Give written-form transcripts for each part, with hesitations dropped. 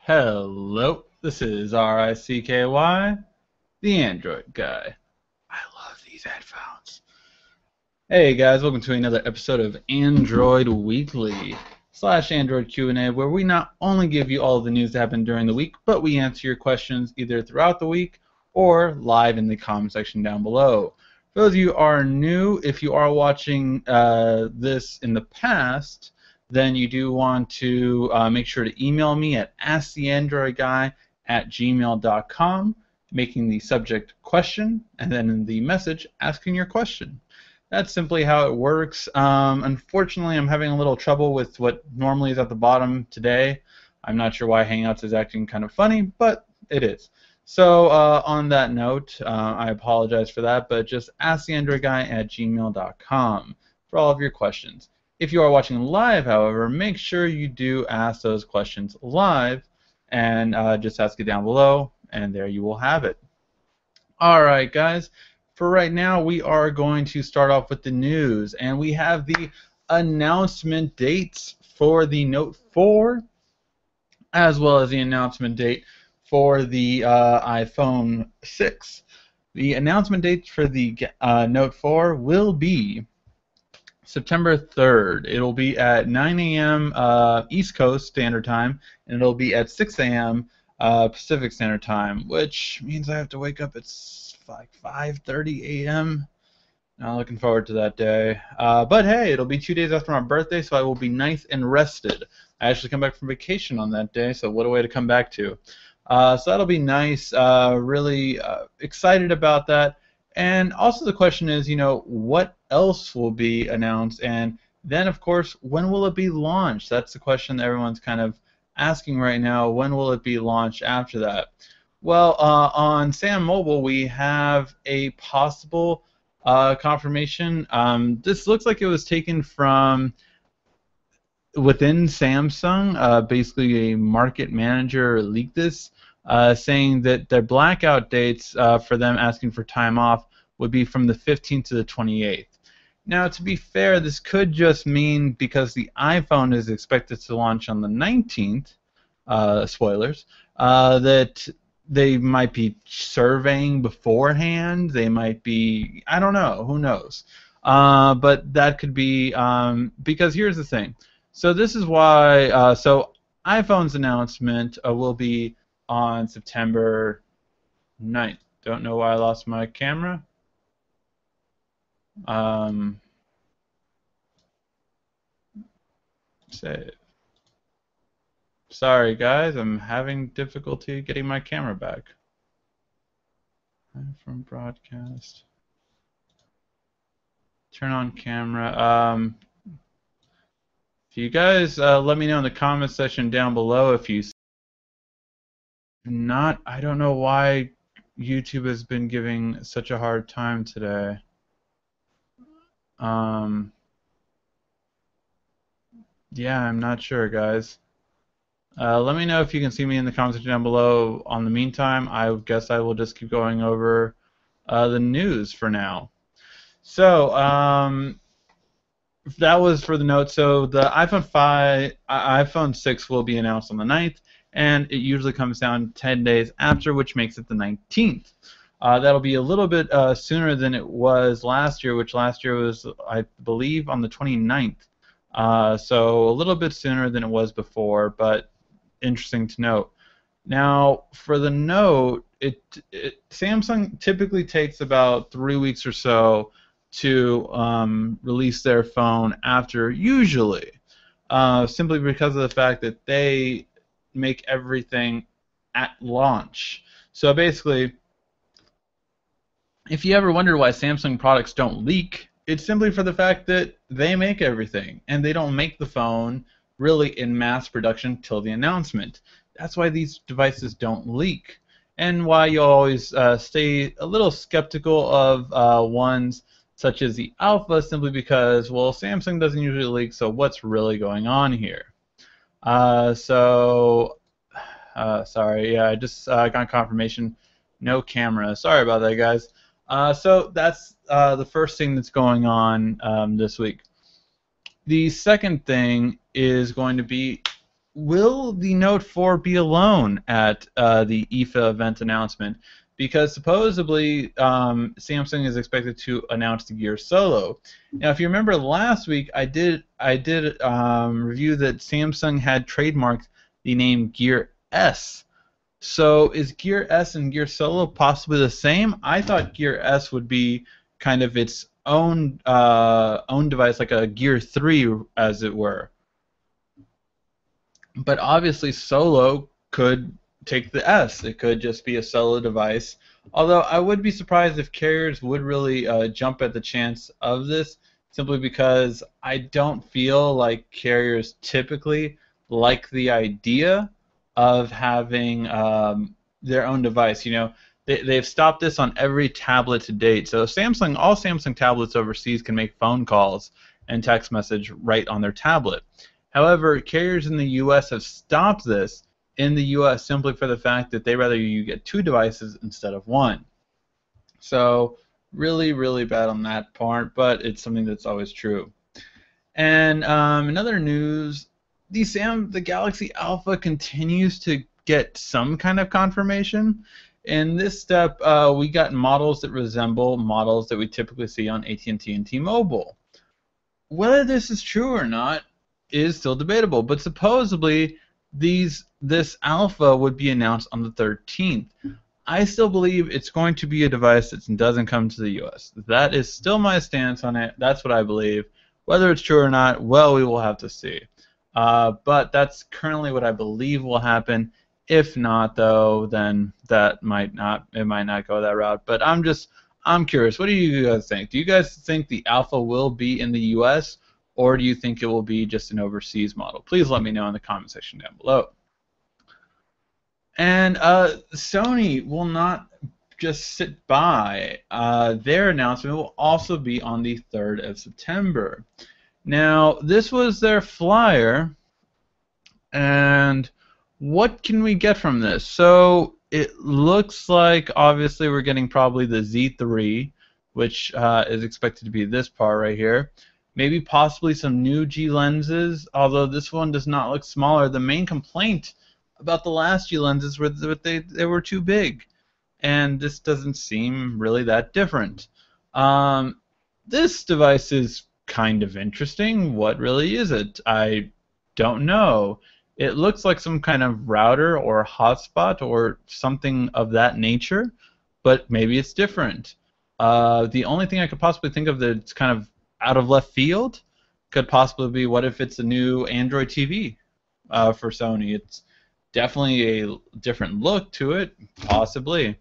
Hello, this is RICKY, the Android guy. I love these headphones. Hey guys, welcome to another episode of Android Weekly / Android Q&A, where we not only give you all of the news that happened during the week, but we answer your questions either throughout the week or live in the comment section down below. For those of you who are new, if you are watching this in the past, then you do want to make sure to email me at asktheandroidguy@gmail.com, making the subject question, and then in the message asking your question. That's simply how it works. Unfortunately, I'm having a little trouble with what normally is at the bottom today. I'm not sure why Hangouts is acting kind of funny, but it is. So on that note, I apologize for that, but just asktheandroidguy@gmail.com for all of your questions. If you are watching live, however, make sure you do ask those questions live, and just ask it down below, and there you will have it. Alright guys, for right now we are going to start off with the news, and we have the announcement dates for the Note 4, as well as the announcement date for the iPhone 6. The announcement date for the Note 4 will be September 3rd. It'll be at 9 a.m. East Coast Standard Time, and it'll be at 6 a.m. Pacific Standard Time, which means I have to wake up at like 5:30 a.m. Not looking forward to that day. But hey, it'll be 2 days after my birthday, so I will be nice and rested. I actually come back from vacation on that day, so what a way to come back to. So that'll be nice. Really excited about that. And also the question is, what else will be announced? And then, of course, when will it be launched? That's the question that everyone's kind of asking right now. When will it be launched after that? Well, on Sam Mobile, we have a possible confirmation. This looks like it was taken from within Samsung. Basically, a market manager leaked this, saying that their blackout dates for them asking for time off would be from the 15th to the 28th. Now, to be fair, this could just mean because the iPhone is expected to launch on the 19th, spoilers, that they might be surveying beforehand. They might be, I don't know, who knows. But that could be, because here's the thing. So this is why, so iPhone's announcement will be on September 9th. Don't know why I lost my camera. Save. Sorry guys, I'm having difficulty getting my camera back. From broadcast. Turn on camera. If you guys let me know in the comment section down below if you not, I don't know why YouTube has been giving such a hard time today. Yeah, I'm not sure, guys. Let me know if you can see me in the comment section down below. On the meantime, I guess I will just keep going over the news for now. So, that was for the Note. So the iPhone 6 will be announced on the 9th, and it usually comes down 10 days after, which makes it the 19th. That'll be a little bit sooner than it was last year, which last year was, I believe, on the 29th. So a little bit sooner than it was before, but interesting to note. Now, for the Note, Samsung typically takes about 3 weeks or so to release their phone after, usually, simply because of the fact that they make everything at launch. So basically, if you ever wonder why Samsung products don't leak, it's simply for the fact that they make everything, and they don't make the phone really in mass production till the announcement. That's why these devices don't leak, and why you always stay a little skeptical of ones such as the Alpha, simply because, well, Samsung doesn't usually leak, so what's really going on here? Sorry, yeah, I just got confirmation, no camera. Sorry about that, guys. So that's the first thing that's going on this week. The second thing is going to be will the Note 4 be alone at the IFA event announcement? Because supposedly Samsung is expected to announce the Gear Solo. Now, if you remember last week, I did review that Samsung had trademarked the name Gear S. So is Gear S and Gear Solo possibly the same? I thought Gear S would be kind of its own device, like a Gear 3, as it were. But obviously, Solo could take the S. It could just be a solo device. Although I would be surprised if carriers would really jump at the chance of this, simply because I don't feel like carriers typically like the idea of having their own device. You know, they've stopped this on every tablet to date. So all Samsung tablets overseas can make phone calls and text message right on their tablet. However, carriers in the U.S. have stopped this in the U.S. simply for the fact that they rather you get two devices instead of one. So really, really bad on that part, but it's something that's always true. And in other news, the Galaxy Alpha continues to get some kind of confirmation. In this step, we got models that resemble models that we typically see on AT&T and T-Mobile. Whether this is true or not is still debatable, but supposedly this alpha would be announced on the 13th. I still believe it's going to be a device that doesn't come to the U.S. That is still my stance on it. That's what I believe. Whether it's true or not, well, we will have to see. But that's currently what I believe will happen. If not, though, then it might not go that route. But I'm curious. What do you guys think? Do you guys think the alpha will be in the U.S., or do you think it will be just an overseas model? Please let me know in the comment section down below. And Sony will not just sit by. Their announcement will also be on the 3rd of September. Now, this was their flyer, and what can we get from this? So it looks like, obviously, we're getting probably the Z3, which is expected to be this part right here. Maybe possibly some new G lenses, although this one does not look smaller. The main complaint about the last G lenses were that they were too big, and this doesn't seem really that different. This device is kind of interesting. What really is it? I don't know. It looks like some kind of router or hotspot or something of that nature, but maybe it's different. The only thing I could possibly think of that's kind of out of left field could possibly be, what if it's a new Android TV for Sony? It's definitely a different look to it, possibly.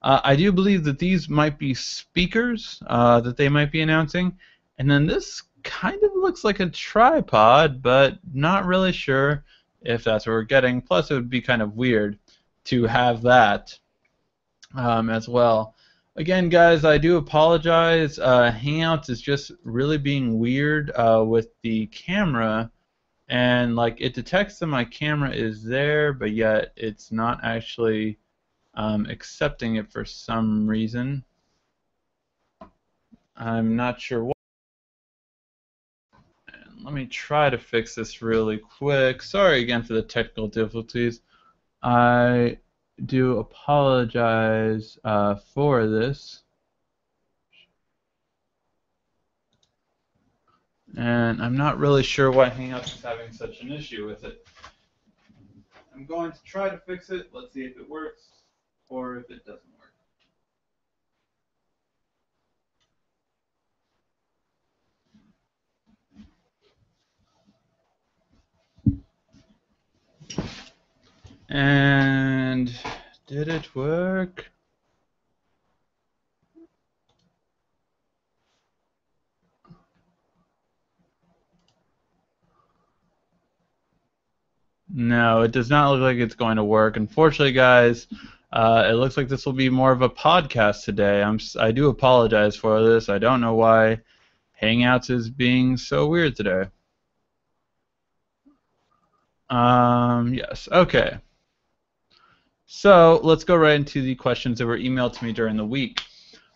I do believe that these might be speakers that they might be announcing, and then this kind of looks like a tripod, but not really sure if that's what we're getting. Plus, it would be kind of weird to have that as well. Again, guys, I do apologize. Hangouts is just really being weird with the camera, and like it detects that my camera is there, but yet it's not actually accepting it for some reason. I'm not sure what. And let me try to fix this really quick. Sorry again for the technical difficulties. I do apologize for this. And I'm not really sure why Hangouts is having such an issue with it. I'm going to try to fix it. Let's see if it works or if it doesn't work. And did it work? No, it does not look like it's going to work. Unfortunately, guys, it looks like this will be more of a podcast today. I do apologize for this. I don't know why Hangouts is being so weird today. Yes, okay. So let's go right into the questions that were emailed to me during the week.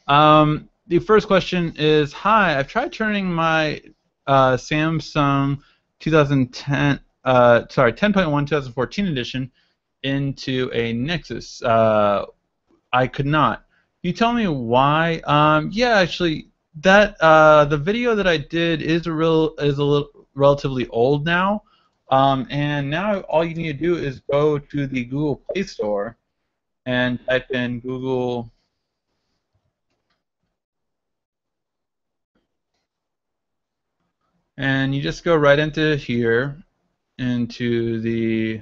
The first question is, hi, I've tried turning my Samsung 2010 sorry, 10.1 2014 edition into a Nexus. I could not. Can you tell me why? Yeah, actually, that the video that I did is a little relatively old now, and now all you need to do is go to the Google Play Store and type in Google. And you just go right into here, into the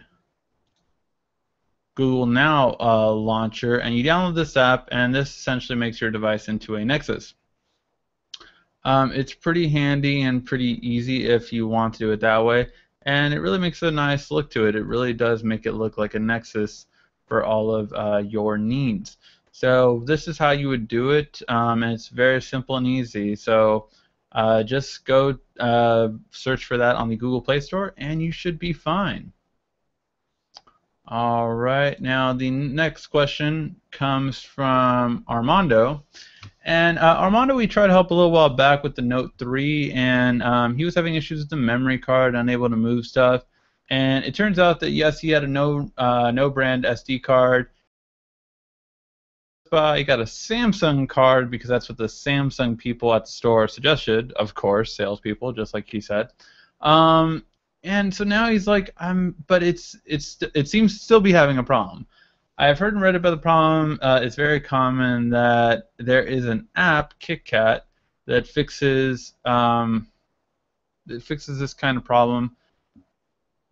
Google Now launcher, and you download this app, and this essentially makes your device into a Nexus. It's pretty handy and pretty easy if you want to do it that way, and it really makes a nice look to it. It really does make it look like a Nexus for all of your needs. So this is how you would do it, and it's very simple and easy. So just go search for that on the Google Play Store, and you should be fine. All right, now the next question comes from Armando. And Armando, we tried to help a little while back with the Note 3, and he was having issues with the memory card, unable to move stuff. And it turns out that, yes, he had a no brand SD card. He got a Samsung card because that's what the Samsung people at the store suggested, of course, salespeople, just like he said. And so now he's like, but it seems to still be having a problem. I've heard and read about the problem. It's very common that there is an app, KitKat, that fixes this kind of problem,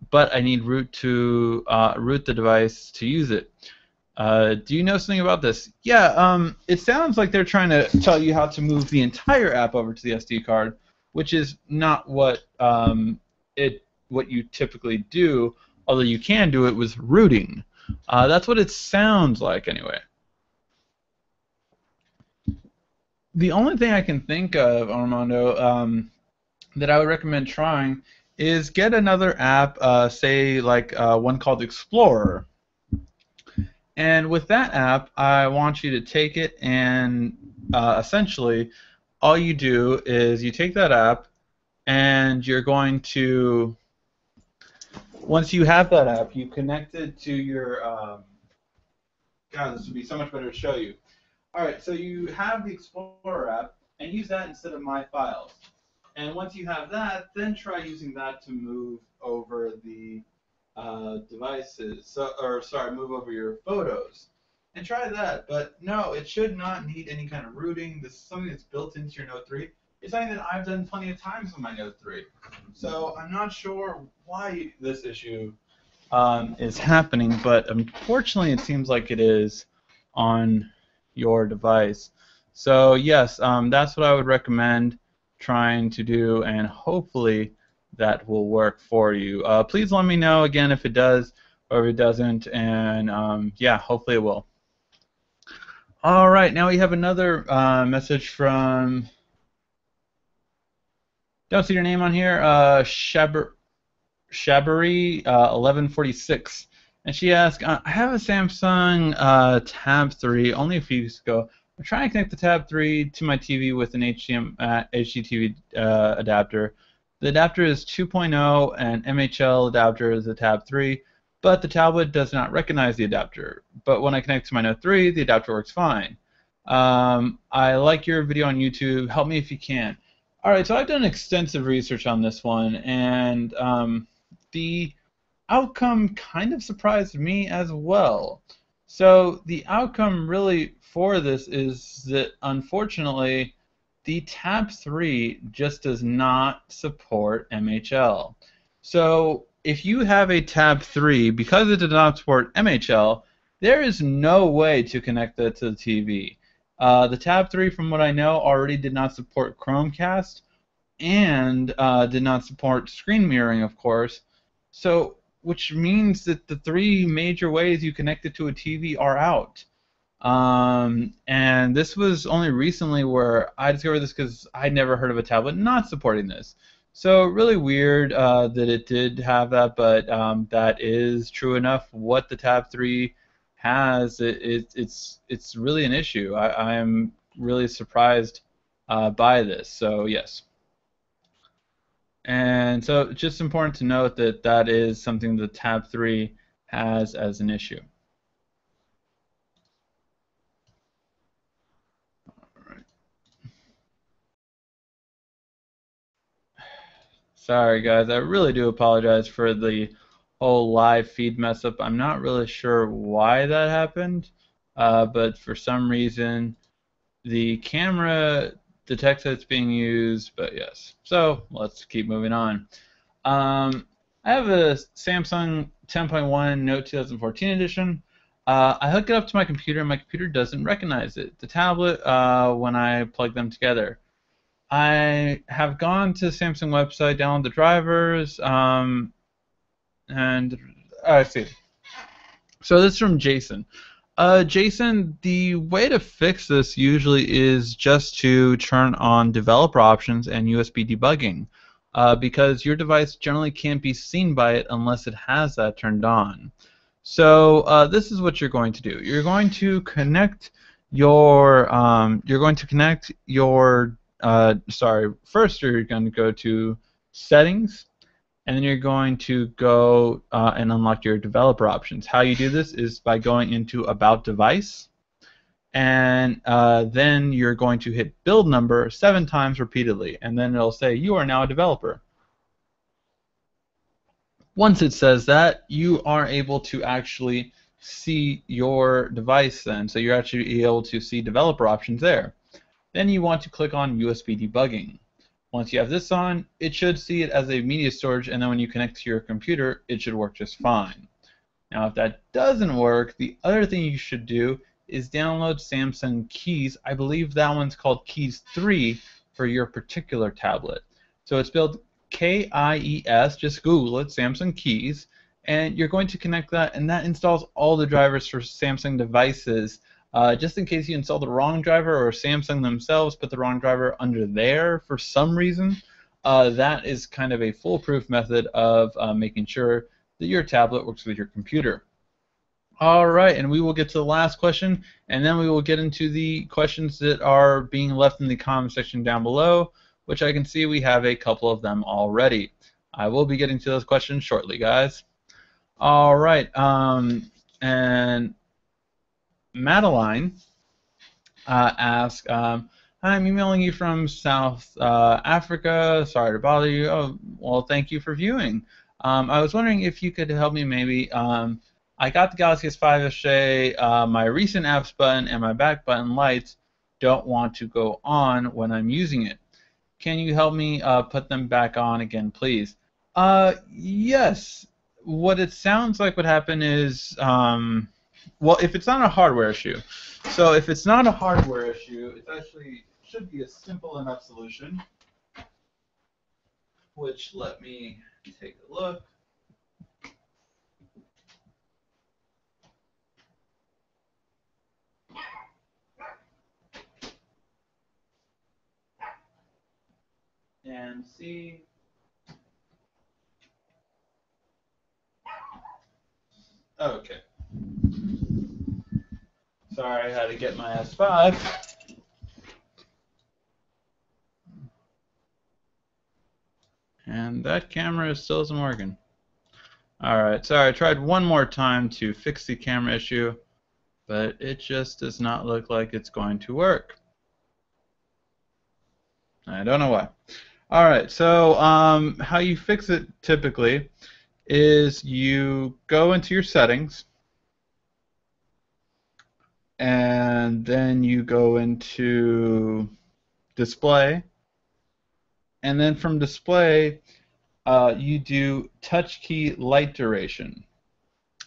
but I need root the device to use it. Do you know something about this? Yeah, it sounds like they're trying to tell you how to move the entire app over to the SD card, which is not what you typically do, although you can do it with rooting. That's what it sounds like, anyway. The only thing I can think of, Armando, that I would recommend trying is get another app, say like one called Explorer. And with that app, I want you to take it and essentially all you do is you take that app and you're going to, once you have that app, you connect it to your, God, this would be so much better to show you. All right, so you have the Explorer app and use that instead of My Files. And once you have that, then try using that to move over the devices, move over your photos. And try that, but no, it should not need any kind of rooting. This is something that's built into your Note 3. It's something that I've done plenty of times with my Note 3. So I'm not sure why this issue is happening, but unfortunately it seems like it is on your device. So yes, that's what I would recommend trying to do, and hopefully that will work for you. Please let me know again if it does or if it doesn't, and yeah, hopefully it will. All right, now we have another message from, don't see your name on here, Shabari 1146, and she asked, I have a Samsung Tab 3 only a few weeks ago. I'm trying to connect the Tab 3 to my TV with an HDTV adapter. The adapter is 2.0 and MHL adapter is a Tab 3, but the tablet does not recognize the adapter. But when I connect to my Note 3, the adapter works fine. I like your video on YouTube. Help me if you can. All right, so I've done extensive research on this one, and the outcome kind of surprised me as well. So the outcome really for this is that, unfortunately, the Tab 3 just does not support MHL. So if you have a Tab 3, because it does not support MHL, there is no way to connect that to the TV. The Tab 3, from what I know, already did not support Chromecast and did not support screen mirroring, of course. So, which means that the three major ways you connect it to a TV are out. And this was only recently where I discovered this because I'd never heard of a tablet not supporting this. So really weird that it did have that, but that is true enough. What the Tab 3 has, it's really an issue. I am really surprised by this. So yes. And so it's just important to note that that is something that tab 3 has as an issue. Sorry guys, I really do apologize for the whole live feed mess up. I'm not really sure why that happened, but for some reason the camera detects that it's being used, but yes. So let's keep moving on. I have a Samsung 10.1 Note 2014 edition. I hook it up to my computer, and my computer doesn't recognize it. The tablet, when I plug them together. I have gone to the Samsung website, download the drivers, and I see. So this is from Jason. Jason, the way to fix this usually is just to turn on developer options and USB debugging, because your device generally can't be seen by it unless it has that turned on. So this is what you're going to do. You're going to connect your sorry. First, you're going to go to Settings, and then you're going to go and unlock your developer options. How you do this is by going into About Device, and then you're going to hit build number 7 times repeatedly, and then it'll say you are now a developer. Once it says that, you are able to actually see your device then, so you're actually able to see developer options there. Then you want to click on USB debugging. Once you have this on, it should see it as a media storage, and then when you connect to your computer, it should work just fine. Now, if that doesn't work, the other thing you should do is download Samsung Keys. I believe that one's called Keys 3 for your particular tablet. So it's spelled Kies, just Google it, Samsung Keys, and you're going to connect that, and that installs all the drivers for Samsung devices. Just in case you install the wrong driver or Samsung themselves put the wrong driver under there for some reason, that is kind of a foolproof method of making sure that your tablet works with your computer. All right, and we will get to the last question, and then we will get into the questions that are being left in the comment section down below, which I can see we have a couple of them already. I will be getting to those questions shortly, guys. All right, and Madeline asks, I'm emailing you from South Africa. Sorry to bother you. Oh, well, thank you for viewing. I was wondering if you could help me maybe. I got the Galaxy S5 SJ. My recent apps button and my back button lights don't want to go on when I'm using it. Can you help me put them back on again, please? Yes. What it sounds like would happen is, well, if it's not a hardware issue. So if it's not a hardware issue, it actually should be a simple enough solution, which let me take a look. And see. Okay. Sorry, I had to get my S5. And that camera still isn't working. Alright, sorry, I tried one more time to fix the camera issue, but it just does not look like it's going to work. I don't know why. Alright, so how you fix it typically is you go into your settings, and then you go into display, and then from display you do touch key light duration.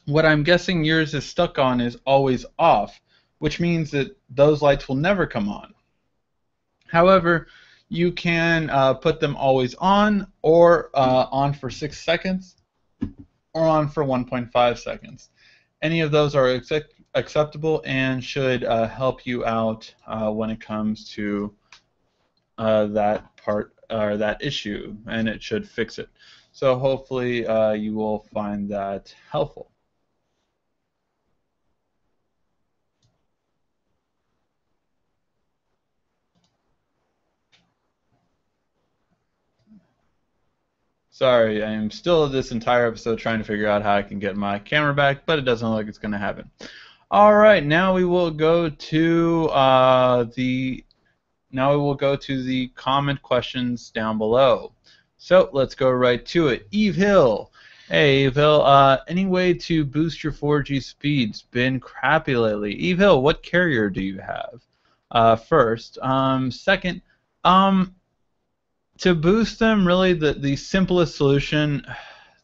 What I'm guessing yours is stuck on is always off, which means that those lights will never come on. However, you can put them always on, or on for 6 seconds, or on for 1.5 seconds. Any of those are acceptable and should help you out when it comes to that part or that issue, and it should fix it. So hopefully you will find that helpful. Sorry, I am still this entire episode trying to figure out how I can get my camera back, but it doesn't look like it's going to happen. All right, now we will go to the comment questions down below. So let's go right to it. Eve Hill. Hey, Eve Hill. Any way to boost your 4G speeds? Been crappy lately. Eve Hill, what carrier do you have? First. Second, to boost them, really the simplest solution,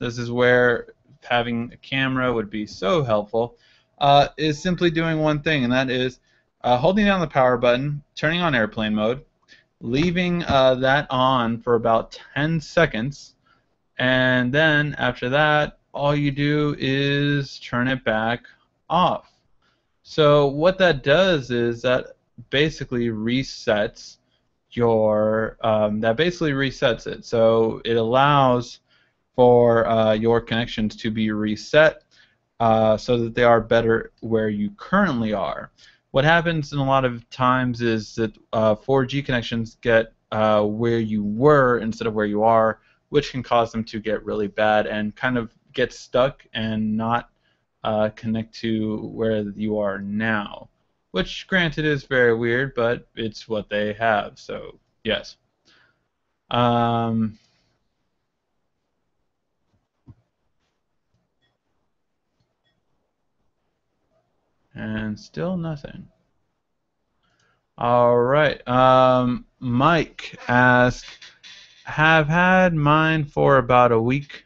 this is where having a camera would be so helpful, is simply doing one thing, and that is holding down the power button, turning on airplane mode, leaving that on for about 10 seconds, and then after that, all you do is turn it back off. So what that does is that basically resets it. So it allows for your connections to be reset so that they are better where you currently are. What happens in a lot of times is that 4G connections get where you were instead of where you are, which can cause them to get really bad and kind of get stuck and not connect to where you are now. Which, granted, is very weird, but it's what they have, so yes. And still nothing. All right. Mike asked, have had mine for about a week.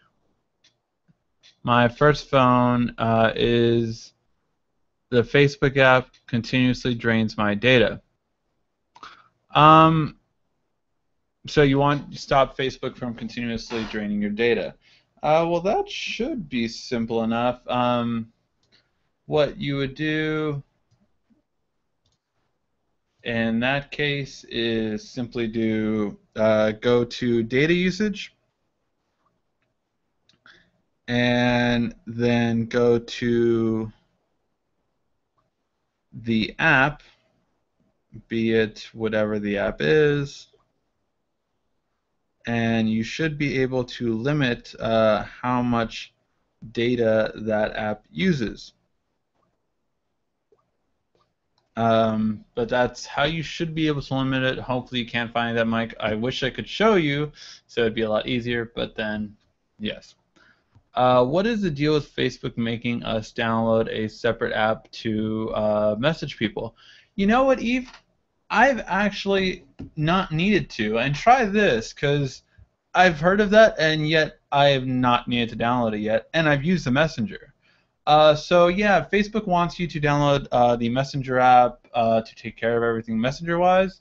My first phone is the Facebook app continuously drains my data. So you want to stop Facebook from continuously draining your data. Well, that should be simple enough. What you would do in that case is simply go to data usage and then go to the app, be it whatever the app is, and you should be able to limit how much data that app uses. But that's how you should be able to limit it. Hopefully you can't find that, Mike. I wish I could show you, so it'd be a lot easier, but then, yes. What is the deal with Facebook making us download a separate app to message people? You know what, Eve? I've actually not needed to. And try this, because I've heard of that, and yet I have not needed to download it yet, and I've used the Messenger. So yeah, Facebook wants you to download the Messenger app to take care of everything Messenger-wise.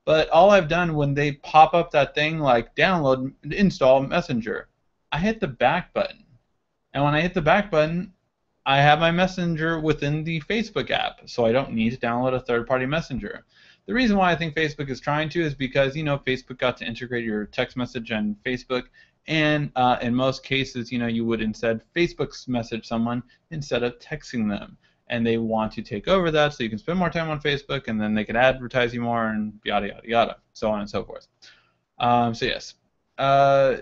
But all I've done when they pop up that thing like download, install Messenger, I hit the back button. And when I hit the back button, I have my Messenger within the Facebook app, so I don't need to download a third-party Messenger. The reason why I think Facebook is trying to is because, you know, Facebook got to integrate your text message and Facebook, and in most cases, you know, you would instead Facebook's message someone instead of texting them. And they want to take over that so you can spend more time on Facebook, and then they can advertise you more, and yada, yada, yada, so on and so forth. So yes.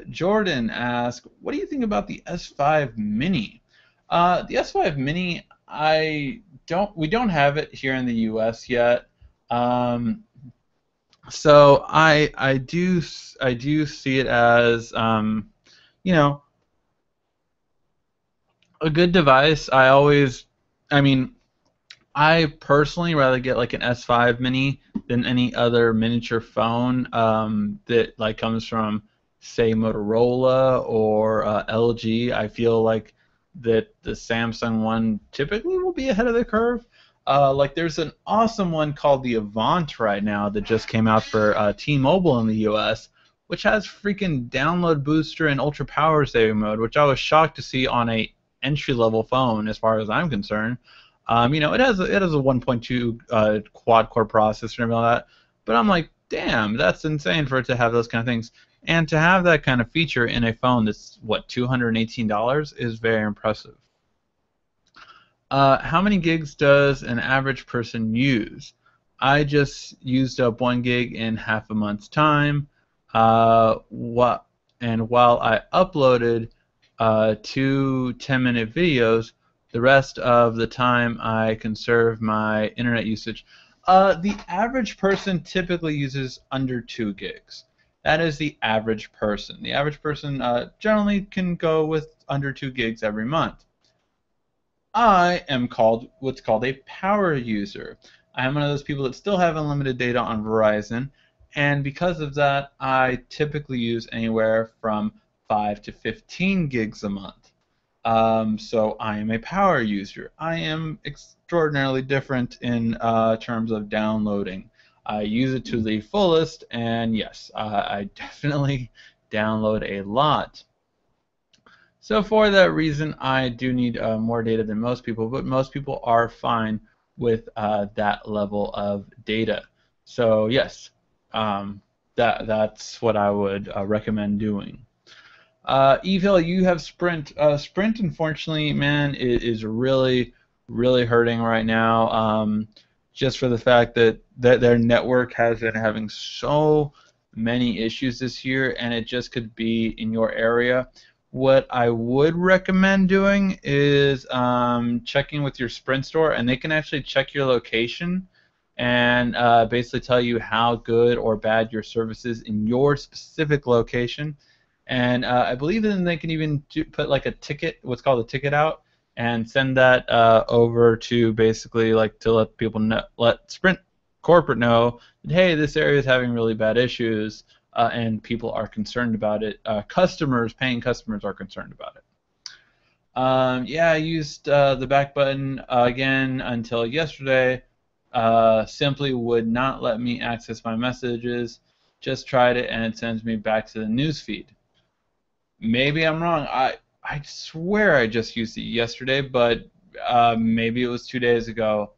Jordan asked, what do you think about the S5 Mini? The S5 Mini, we don't have it here in the U.S. yet. So I do see it as you know, a good device. I personally rather get like an S5 Mini than any other miniature phone that like comes from, say, Motorola or LG. I feel like that the Samsung one typically will be ahead of the curve. Like there's an awesome one called the Avant right now that just came out for T-Mobile in the U.S., which has freaking download booster and ultra power saving mode, which I was shocked to see on a entry-level phone as far as I'm concerned. You know, it has a 1.2 quad-core processor and all that, but I'm like, damn, that's insane for it to have those kind of things. And to have that kind of feature in a phone that's, what, $218 is very impressive. How many gigs does an average person use? I just used up 1 gig in half a month's time. And while I uploaded 2 10-minute videos, the rest of the time I conserve my internet usage. The average person typically uses under 2 gigs. That is the average person. The average person generally can go with under 2 gigs every month. I am called what's called a power user. I am one of those people that still have unlimited data on Verizon, and because of that, I typically use anywhere from 5 to 15 gigs a month. So I am a power user. I am extraordinarily different in terms of downloading. I use it to the fullest, and yes, I definitely download a lot. So for that reason, I do need more data than most people, but most people are fine with that level of data. So yes, that's what I would recommend doing. Evil, you have Sprint. Sprint, unfortunately, man, is really, really hurting right now. Just for the fact that their network has been having so many issues this year, and it just could be in your area. What I would recommend doing is checking with your Sprint store, and they can actually check your location and basically tell you how good or bad your service is in your specific location. And I believe then they can even put like a ticket, what's called a ticket out, and send that over to basically like to let people know, let Sprint corporate know that hey, this area is having really bad issues, and people are concerned about it. Customers, paying customers, are concerned about it. Yeah, I used the back button again until yesterday. Simply would not let me access my messages. Just tried it and it sends me back to the news feed. Maybe I'm wrong. I swear I just used it yesterday, but maybe it was 2 days ago.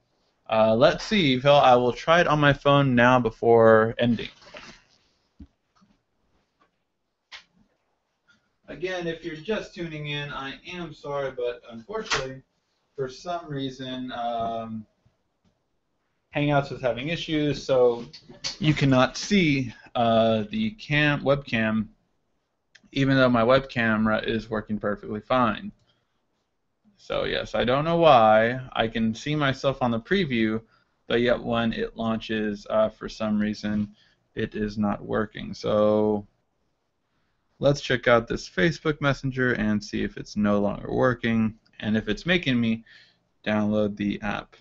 Let's see, Phil. I will try it on my phone now before ending. Again, if you're just tuning in, I am sorry, but unfortunately, for some reason, Hangouts was having issues, so you cannot see the webcam, even though my web camera is working perfectly fine. So yes, I don't know why. I can see myself on the preview, but yet when it launches, for some reason, it is not working. So let's check out this Facebook Messenger and see if it's no longer working, and if it's making me download the app.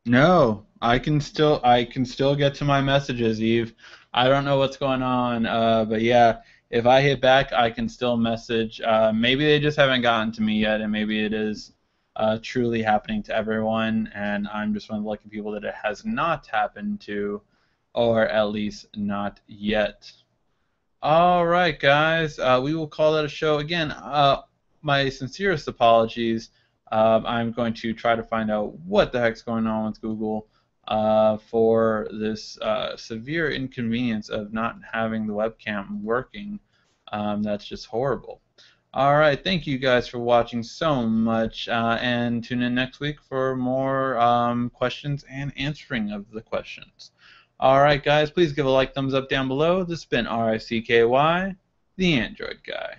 No, I can still get to my messages, Eve. I don't know what's going on, but yeah, if I hit back, I can still message. Maybe they just haven't gotten to me yet, and maybe it is truly happening to everyone, and I'm just one of the lucky people that it has not happened to, or at least not yet. All right, guys, we will call that a show. Again, my sincerest apologies. I'm going to try to find out what the heck's going on with Google for this severe inconvenience of not having the webcam working. That's just horrible. All right, thank you guys for watching so much, and tune in next week for more questions and answering of the questions. All right, guys, please give a like, thumbs up down below. This has been RICKY, the Android Guy.